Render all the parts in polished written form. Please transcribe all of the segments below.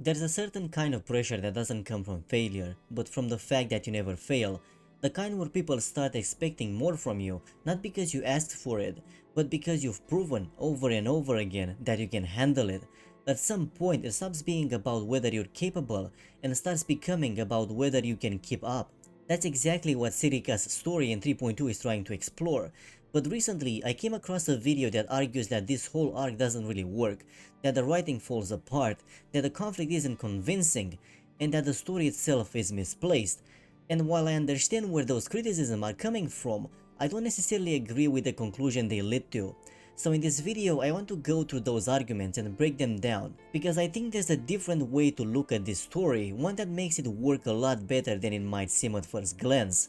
There's a certain kind of pressure that doesn't come from failure, but from the fact that you never fail. The kind where people start expecting more from you, not because you asked for it, but because you've proven over and over again that you can handle it. At some point, it stops being about whether you're capable and starts becoming about whether you can keep up. That's exactly what Sigrika's story in 3.2 is trying to explore. But recently, I came across a video that argues that this whole arc doesn't really work, that the writing falls apart, that the conflict isn't convincing, and that the story itself is misplaced. And while I understand where those criticisms are coming from, I don't necessarily agree with the conclusion they lead to. So in this video, I want to go through those arguments and break them down, because I think there's a different way to look at this story, one that makes it work a lot better than it might seem at first glance.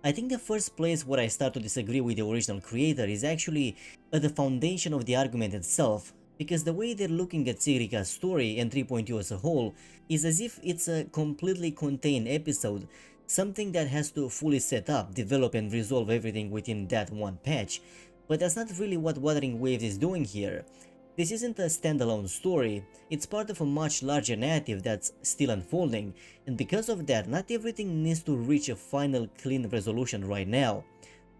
I think the first place where I start to disagree with the original creator is actually at the foundation of the argument itself, because the way they're looking at Sigrika's story and 3.2 as a whole is as if it's a completely contained episode, something that has to fully set up, develop and resolve everything within that one patch. But that's not really what Wuthering Waves is doing here. This isn't a standalone story, it's part of a much larger narrative that's still unfolding, and because of that, not everything needs to reach a final clean resolution right now,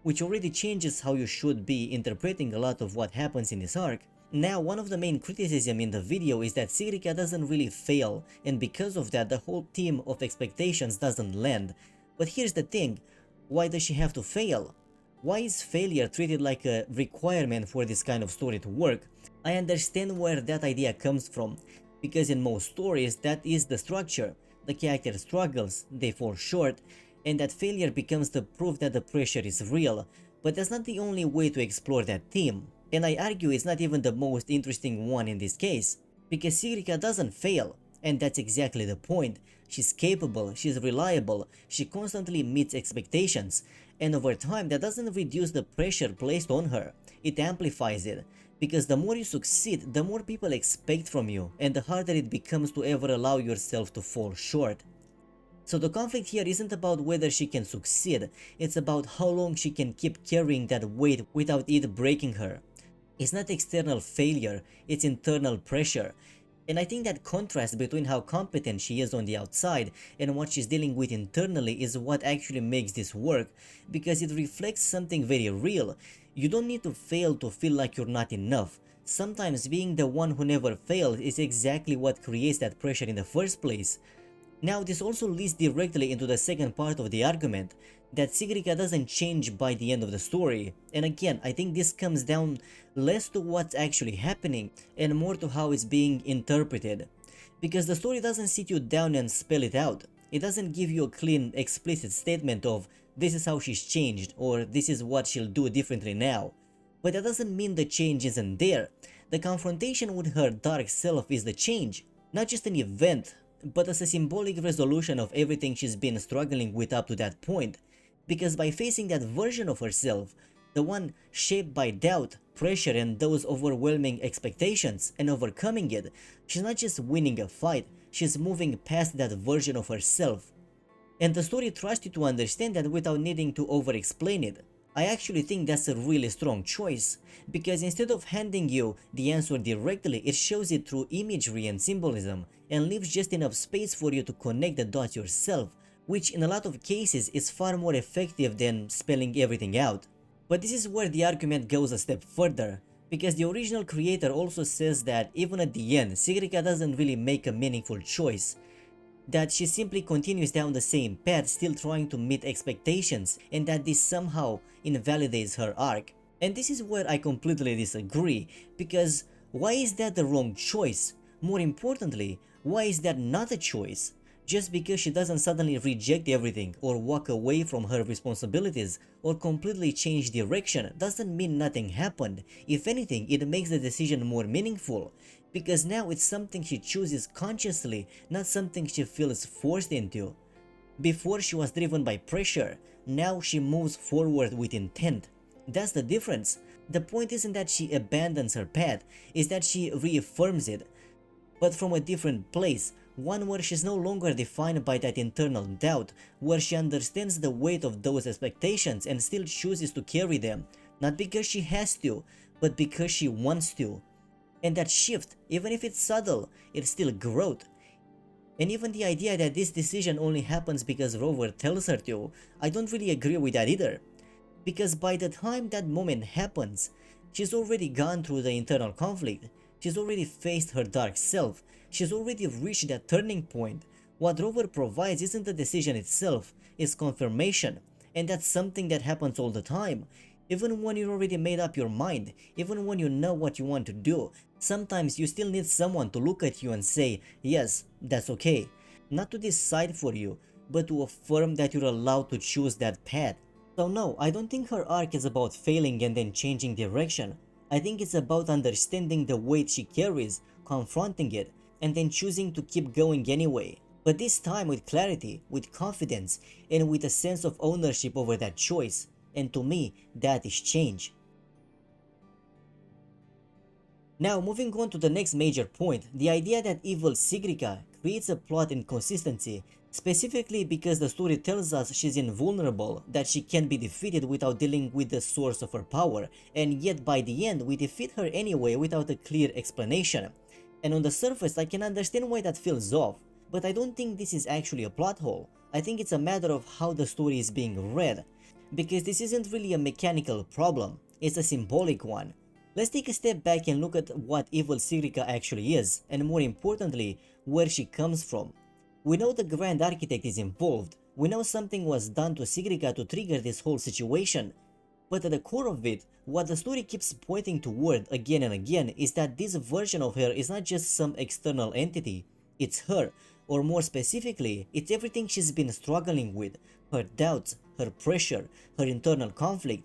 which already changes how you should be interpreting a lot of what happens in this arc. Now, one of the main criticisms in the video is that Sigrika doesn't really fail, and because of that the whole theme of expectations doesn't land. But here's the thing, why does she have to fail? Why is failure treated like a requirement for this kind of story to work? I understand where that idea comes from, because in most stories that is the structure. The character struggles, they fall short, and that failure becomes the proof that the pressure is real. But that's not the only way to explore that theme. And I argue it's not even the most interesting one in this case, because Sigrika doesn't fail, and that's exactly the point. She's capable, she's reliable, she constantly meets expectations, and over time that doesn't reduce the pressure placed on her, it amplifies it, because the more you succeed, the more people expect from you, and the harder it becomes to ever allow yourself to fall short. So the conflict here isn't about whether she can succeed, it's about how long she can keep carrying that weight without it breaking her. It's not external failure, it's internal pressure. And I think that contrast between how competent she is on the outside and what she's dealing with internally is what actually makes this work, because it reflects something very real. You don't need to fail to feel like you're not enough. Sometimes being the one who never fails is exactly what creates that pressure in the first place. Now this also leads directly into the second part of the argument, that Sigrika doesn't change by the end of the story, and again I think this comes down less to what's actually happening and more to how it's being interpreted, because the story doesn't sit you down and spell it out. It doesn't give you a clean, explicit statement of this is how she's changed or this is what she'll do differently now. But that doesn't mean the change isn't there. The confrontation with her dark self is the change, not just an event, but as a symbolic resolution of everything she's been struggling with up to that point. Because by facing that version of herself, the one shaped by doubt, pressure and those overwhelming expectations, and overcoming it, she's not just winning a fight, she's moving past that version of herself. And the story trusts you to understand that without needing to over-explain it. I actually think that's a really strong choice, because instead of handing you the answer directly, it shows it through imagery and symbolism, and leaves just enough space for you to connect the dots yourself, which in a lot of cases is far more effective than spelling everything out. But this is where the argument goes a step further, because the original creator also says that even at the end, Sigrika doesn't really make a meaningful choice, that she simply continues down the same path, still trying to meet expectations, and that this somehow invalidates her arc. And this is where I completely disagree, because why is that the wrong choice? More importantly, why is that not a choice? Just because she doesn't suddenly reject everything or walk away from her responsibilities or completely change direction doesn't mean nothing happened. If anything, it makes the decision more meaningful, because now it's something she chooses consciously, not something she feels forced into. Before she was driven by pressure, now she moves forward with intent. That's the difference. The point isn't that she abandons her path, it's that she reaffirms it, but from a different place, one where she's no longer defined by that internal doubt, where she understands the weight of those expectations and still chooses to carry them, not because she has to, but because she wants to. And that shift, even if it's subtle, it's still growth. And even the idea that this decision only happens because Rover tells her to, I don't really agree with that either. Because by the time that moment happens, she's already gone through the internal conflict, she's already faced her dark self, she's already reached that turning point. What Rover provides isn't the decision itself, it's confirmation, and that's something that happens all the time. Even when you already made up your mind, even when you know what you want to do, sometimes you still need someone to look at you and say, yes, that's okay. Not to decide for you, but to affirm that you're allowed to choose that path. So no, I don't think her arc is about failing and then changing direction. I think it's about understanding the weight she carries, confronting it, and then choosing to keep going anyway. But this time with clarity, with confidence, and with a sense of ownership over that choice. And to me, that is change. Now moving on to the next major point, the idea that Evil Sigrika creates a plot inconsistency, specifically because the story tells us she's invulnerable, that she can be defeated without dealing with the source of her power, and yet by the end we defeat her anyway without a clear explanation. And on the surface I can understand why that feels off, but I don't think this is actually a plot hole. I think it's a matter of how the story is being read, because this isn't really a mechanical problem, it's a symbolic one. Let's take a step back and look at what Evil Sigrika actually is, and more importantly, where she comes from. We know the Grand Architect is involved, we know something was done to Sigrika to trigger this whole situation, but at the core of it, what the story keeps pointing toward again and again is that this version of her is not just some external entity, it's her, or more specifically, it's everything she's been struggling with, her doubts, her pressure, her internal conflict.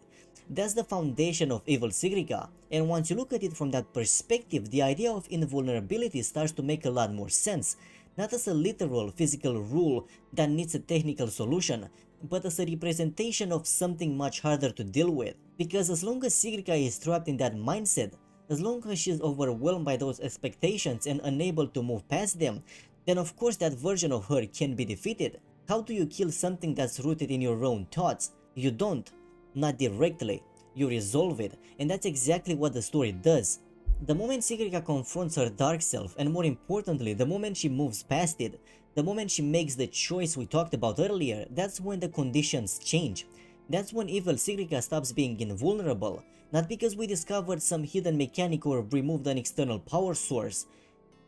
That's the foundation of Evil Sigrika, and once you look at it from that perspective, the idea of invulnerability starts to make a lot more sense, not as a literal physical rule that needs a technical solution, but as a representation of something much harder to deal with. Because as long as Sigrika is trapped in that mindset, as long as she is overwhelmed by those expectations and unable to move past them, then of course that version of her can be defeated. How do you kill something that's rooted in your own thoughts? You don't. Not directly. You resolve it, and that's exactly what the story does. The moment Sigrika confronts her dark self, and more importantly, the moment she moves past it, the moment she makes the choice we talked about earlier, that's when the conditions change. That's when Evil Sigrika stops being invulnerable, not because we discovered some hidden mechanic or removed an external power source,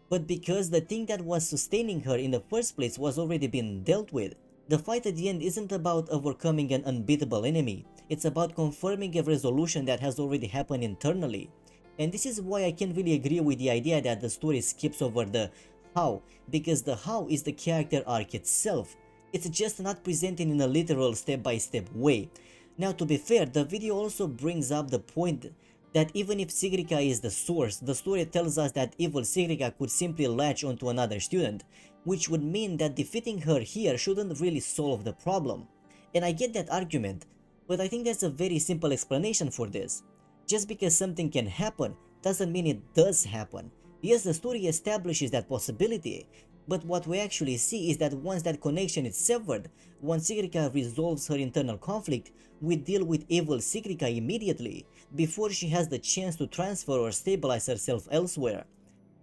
but because the thing that was sustaining her in the first place was already being dealt with. The fight at the end isn't about overcoming an unbeatable enemy, it's about confirming a resolution that has already happened internally. And this is why I can't really agree with the idea that the story skips over the how, because the how is the character arc itself. It's just not presented in a literal step-by-step way. Now to be fair, the video also brings up the point that even if Sigrika is the source, the story tells us that Evil Sigrika could simply latch onto another student, which would mean that defeating her here shouldn't really solve the problem. And I get that argument, but I think there's a very simple explanation for this. Just because something can happen doesn't mean it does happen. Yes, the story establishes that possibility, but what we actually see is that once that connection is severed, once Sigrika resolves her internal conflict, we deal with Evil Sigrika immediately, before she has the chance to transfer or stabilize herself elsewhere.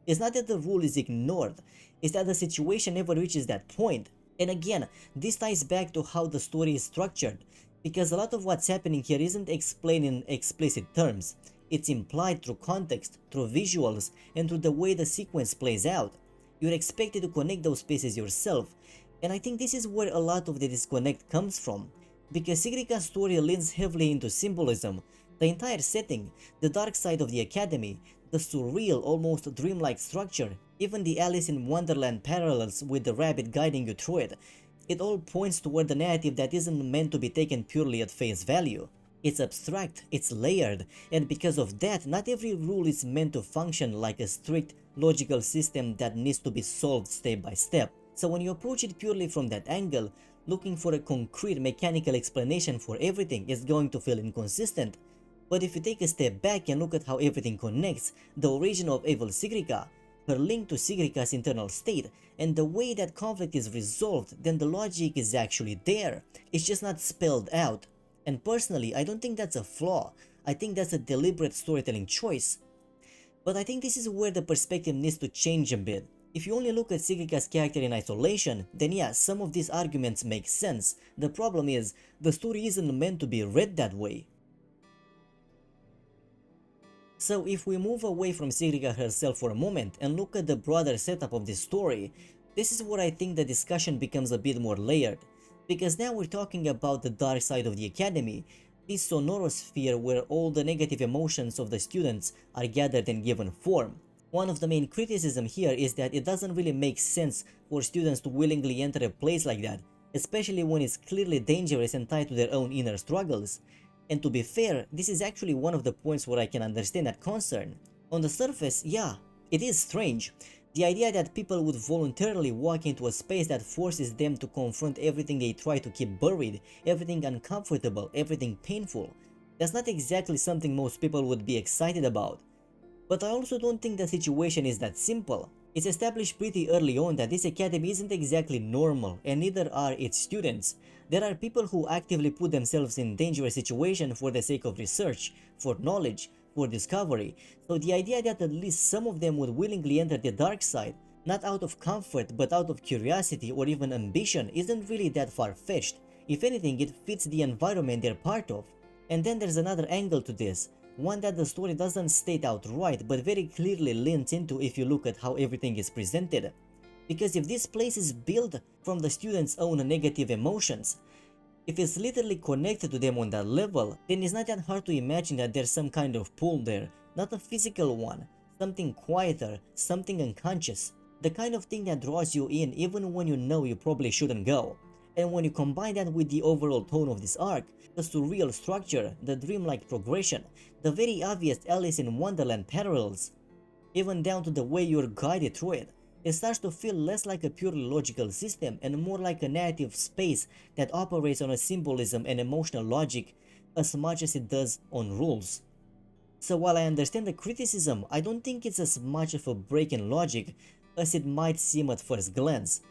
It's not that the rule is ignored, it's that the situation never reaches that point. And again, this ties back to how the story is structured, because a lot of what's happening here isn't explained in explicit terms. It's implied through context, through visuals, and through the way the sequence plays out. You're expected to connect those pieces yourself, and I think this is where a lot of the disconnect comes from, because Sigrika's story leans heavily into symbolism. The entire setting, the dark side of the academy, the surreal, almost dreamlike structure, even the Alice in Wonderland parallels with the rabbit guiding you through it, it all points toward a narrative that isn't meant to be taken purely at face value. It's abstract, it's layered, and because of that, not every rule is meant to function like a strict, logical system that needs to be solved step by step. So when you approach it purely from that angle, looking for a concrete mechanical explanation for everything is going to feel inconsistent. But if you take a step back and look at how everything connects, the origin of Evil Sigrika, her link to Sigrika's internal state, and the way that conflict is resolved, then the logic is actually there. It's just not spelled out. And personally, I don't think that's a flaw. I think that's a deliberate storytelling choice. But I think this is where the perspective needs to change a bit. If you only look at Sigrika's character in isolation, then yeah, some of these arguments make sense. The problem is, the story isn't meant to be read that way. So if we move away from Sigrika herself for a moment and look at the broader setup of this story, this is where I think the discussion becomes a bit more layered. Because now we're talking about the dark side of the academy, this sonorosphere where all the negative emotions of the students are gathered and given form. One of the main criticisms here is that it doesn't really make sense for students to willingly enter a place like that, especially when it's clearly dangerous and tied to their own inner struggles. And to be fair, this is actually one of the points where I can understand that concern. On the surface, yeah, it is strange. The idea that people would voluntarily walk into a space that forces them to confront everything they try to keep buried, everything uncomfortable, everything painful. That's not exactly something most people would be excited about. But I also don't think the situation is that simple. It's established pretty early on that this academy isn't exactly normal, and neither are its students. There are people who actively put themselves in dangerous situations for the sake of research, for knowledge, for discovery, so the idea that at least some of them would willingly enter the dark side, not out of comfort but out of curiosity or even ambition, isn't really that far-fetched. If anything, it fits the environment they're part of. And then there's another angle to this, one that the story doesn't state outright but very clearly leans into if you look at how everything is presented. Because if this place is built from the students' own negative emotions, if it's literally connected to them on that level, then it's not that hard to imagine that there's some kind of pull there, not a physical one, something quieter, something unconscious, the kind of thing that draws you in even when you know you probably shouldn't go. And when you combine that with the overall tone of this arc, the surreal structure, the dreamlike progression, the very obvious Alice in Wonderland parallels, even down to the way you're guided through it, it starts to feel less like a purely logical system and more like a narrative space that operates on a symbolism and emotional logic as much as it does on rules. So while I understand the criticism, I don't think it's as much of a break in logic as it might seem at first glance.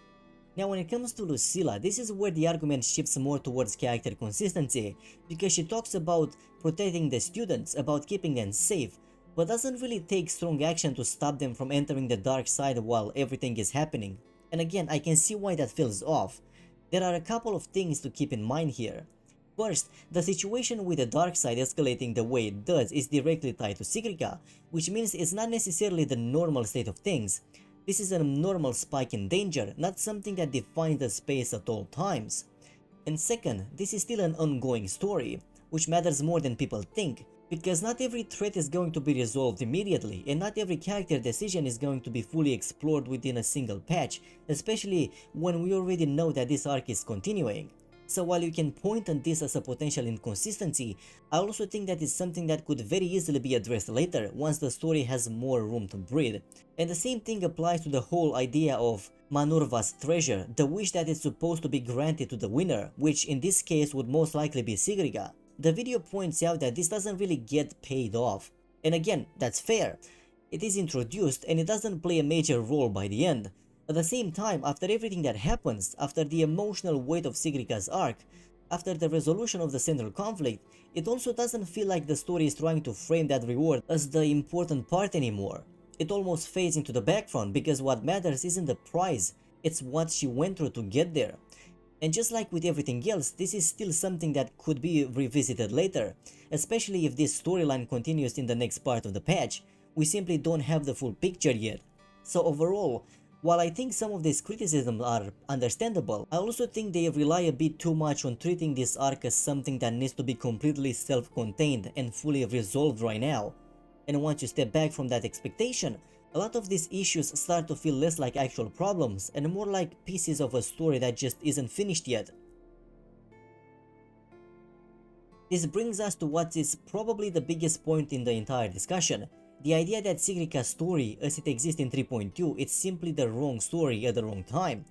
Now when it comes to Lucilla, this is where the argument shifts more towards character consistency, because she talks about protecting the students, about keeping them safe, but doesn't really take strong action to stop them from entering the dark side while everything is happening. And again, I can see why that feels off. There are a couple of things to keep in mind here. First, the situation with the dark side escalating the way it does is directly tied to Sigrika, which means it's not necessarily the normal state of things. This is a normal spike in danger, not something that defines the space at all times. And second, this is still an ongoing story, which matters more than people think, because not every threat is going to be resolved immediately, and not every character decision is going to be fully explored within a single patch, especially when we already know that this arc is continuing. So while you can point at this as a potential inconsistency, I also think that it's something that could very easily be addressed later once the story has more room to breathe. And the same thing applies to the whole idea of Manurva's treasure, the wish that is supposed to be granted to the winner, which in this case would most likely be Sigrika. The video points out that this doesn't really get paid off. And again, that's fair. It is introduced and it doesn't play a major role by the end. At the same time, after everything that happens, after the emotional weight of Sigrika's arc, after the resolution of the central conflict, it also doesn't feel like the story is trying to frame that reward as the important part anymore. It almost fades into the background because what matters isn't the prize, it's what she went through to get there. And just like with everything else, this is still something that could be revisited later, especially if this storyline continues in the next part of the patch. We simply don't have the full picture yet. So overall, while I think some of these criticisms are understandable, I also think they rely a bit too much on treating this arc as something that needs to be completely self-contained and fully resolved right now. And once you step back from that expectation, a lot of these issues start to feel less like actual problems and more like pieces of a story that just isn't finished yet. This brings us to what is probably the biggest point in the entire discussion. The idea that Sigrika's story as it exists in 3.2 is simply the wrong story at the wrong time.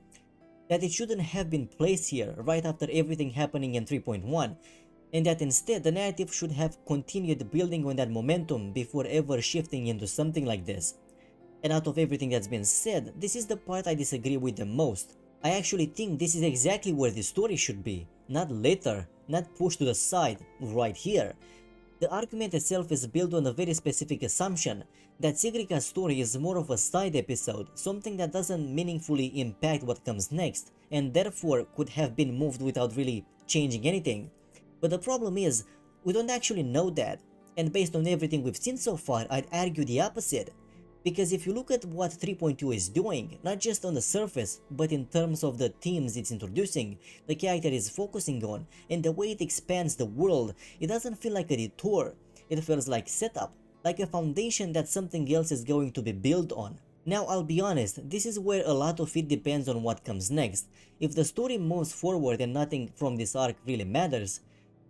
That it shouldn't have been placed here right after everything happening in 3.1, and that instead the narrative should have continued building on that momentum before ever shifting into something like this. And out of everything that's been said, this is the part I disagree with the most. I actually think this is exactly where the story should be, not later, not pushed to the side, right here. The argument itself is built on a very specific assumption that Sigrika's story is more of a side episode, something that doesn't meaningfully impact what comes next, and therefore could have been moved without really changing anything. But the problem is, we don't actually know that, and based on everything we've seen so far, I'd argue the opposite. Because if you look at what 3.2 is doing, not just on the surface, but in terms of the themes it's introducing, the character is focusing on, and the way it expands the world, it doesn't feel like a detour. It feels like setup, like a foundation that something else is going to be built on. Now I'll be honest, this is where a lot of it depends on what comes next. If the story moves forward and nothing from this arc really matters,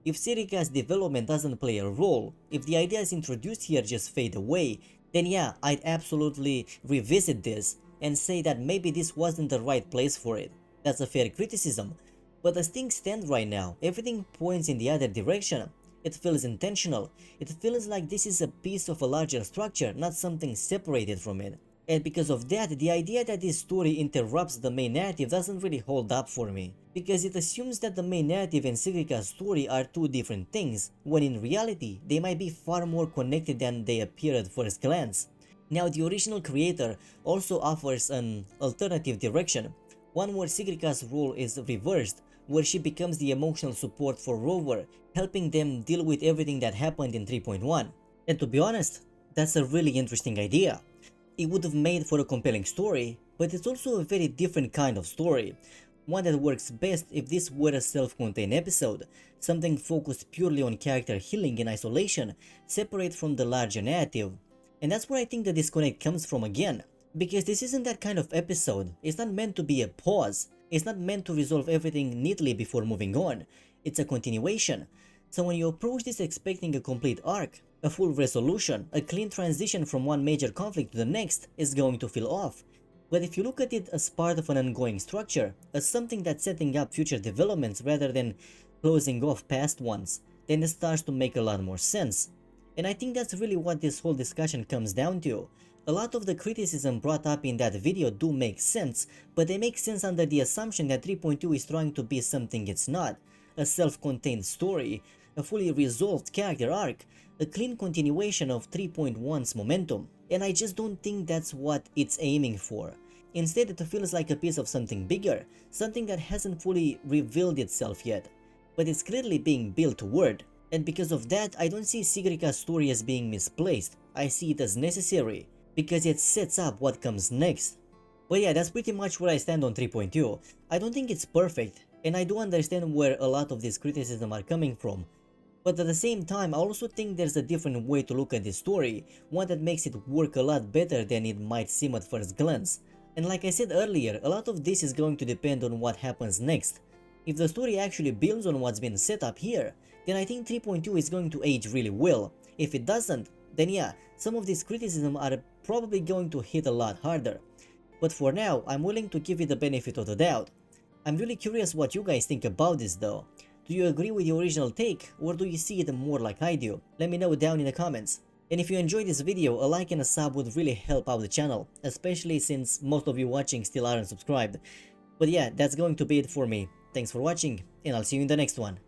if Sigrika's development doesn't play a role, if the ideas introduced here just fade away, then yeah, I'd absolutely revisit this and say that maybe this wasn't the right place for it. That's a fair criticism. But as things stand right now, everything points in the other direction. It feels intentional. It feels like this is a piece of a larger structure, not something separated from it. And because of that, the idea that this story interrupts the main narrative doesn't really hold up for me, because it assumes that the main narrative and Sigrika's story are two different things, when in reality, they might be far more connected than they appear at first glance. Now, the original creator also offers an alternative direction, one where Sigrika's role is reversed, where she becomes the emotional support for Rover, helping them deal with everything that happened in 3.1. And to be honest, that's a really interesting idea. It would have made for a compelling story, but it's also a very different kind of story, one that works best if this were a self-contained episode, something focused purely on character healing in isolation, separate from the larger narrative. And that's where I think the disconnect comes from again, because this isn't that kind of episode. It's not meant to be a pause, it's not meant to resolve everything neatly before moving on, it's a continuation. So when you approach this expecting a complete arc, a full resolution, a clean transition from one major conflict to the next is going to feel off. But if you look at it as part of an ongoing structure, as something that's setting up future developments rather than closing off past ones, then it starts to make a lot more sense. And I think that's really what this whole discussion comes down to. A lot of the criticism brought up in that video do make sense, but they make sense under the assumption that 3.2 is trying to be something it's not, a self-contained story, a fully resolved character arc, a clean continuation of 3.1's momentum, and I just don't think that's what it's aiming for. Instead, it feels like a piece of something bigger, something that hasn't fully revealed itself yet, but it's clearly being built toward, and because of that, I don't see Sigrika's story as being misplaced. I see it as necessary, because it sets up what comes next. But yeah, that's pretty much where I stand on 3.2. I don't think it's perfect, and I do understand where a lot of this criticism are coming from. But at the same time, I also think there's a different way to look at this story, one that makes it work a lot better than it might seem at first glance. And like I said earlier, a lot of this is going to depend on what happens next. If the story actually builds on what's been set up here, then I think 3.2 is going to age really well. If it doesn't, then yeah, some of these criticism are probably going to hit a lot harder. But for now, I'm willing to give it the benefit of the doubt. I'm really curious what you guys think about this though. Do you agree with the original take, or do you see it more like I do? Let me know down in the comments. And if you enjoyed this video, a like and a sub would really help out the channel, especially since most of you watching still aren't subscribed. But yeah, that's going to be it for me. Thanks for watching, and I'll see you in the next one.